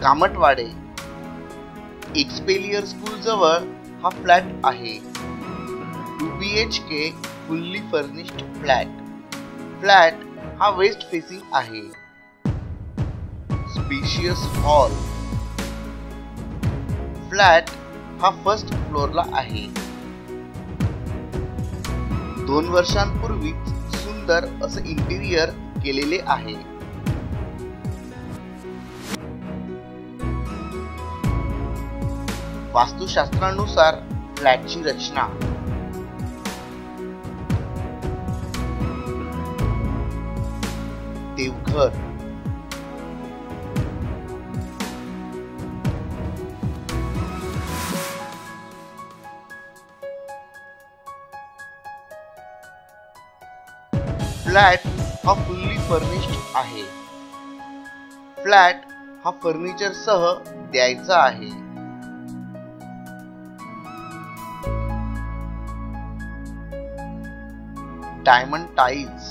Kamatwade एक्सपेलियर school जवळ हा flat आहे। 2 BHK फुल्ली फर्निश्ड फ्लॅट हा वेस्ट फेसिंग आहे। स्पेशियस हॉल फ्लॅट हा फर्स्ट फ्लोअरला आहे। 2 वर्षांपूर्वी सुंदर असं इंटिरियर केलेले आहे। वास्तुशास्त्रानुसार फ्लॅटची रचना देवघर फ्लॅट हा फुल्ली फर्निश्ड आहे। फ्लॅट हा फर्निचर सह द्यायचा आहे। Diamond tiles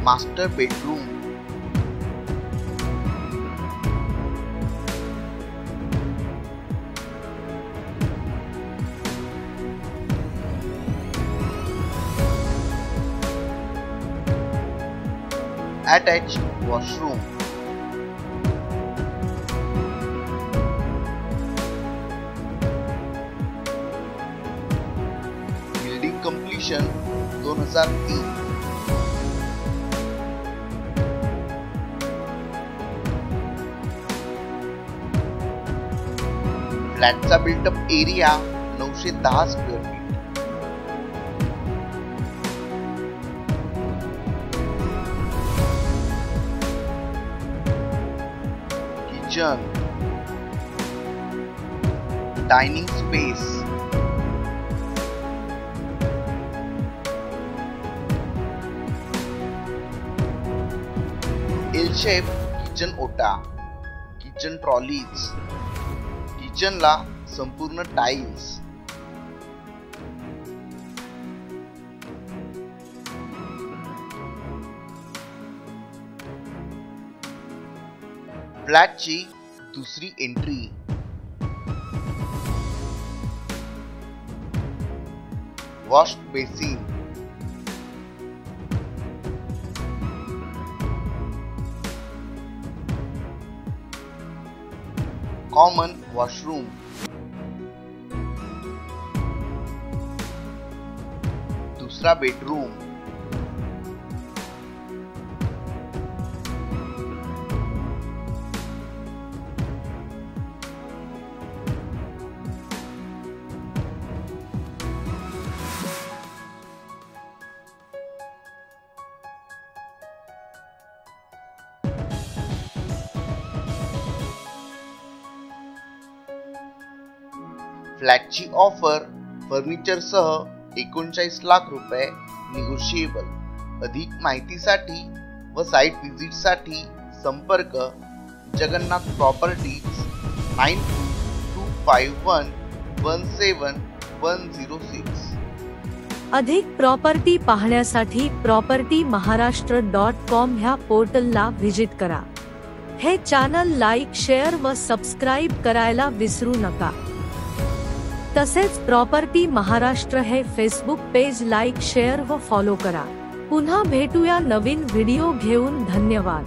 master bedroom attached washroom building completion 2003 फ्लॅटचा built up area 910 square feet. Kitchen dining space L shape kitchen ओटा किचन ट्रॉलीज किचनला संपूर्ण टाइल्स फ्लॅटची दुसरी entry wash basin common washroom दूसरा बेडरूम फ्लॅटची ऑफर फर्निचर सह 39 लाख रुपये निगोशिएबल। अधिक माहितीसाठी व साइट विजिट साठी संपर्क जगन्नाथ प्रॉपर्टीज 9251171106। अधिक प्रॉपर्टी पाहण्यासाठी propertymaharashtra.com ह्या पोर्टलला व्हिजिट करा। हे चॅनल लाईक शेअर व सबस्क्राईब करायला विसरू नका। तसेच प्रॉपर्टी महाराष्ट्र हे फेसबुक पेज लाईक शेअर व फॉलो करा। पुन्हा भेटूया नवीन व्हिडिओ घेऊन। धन्यवाद।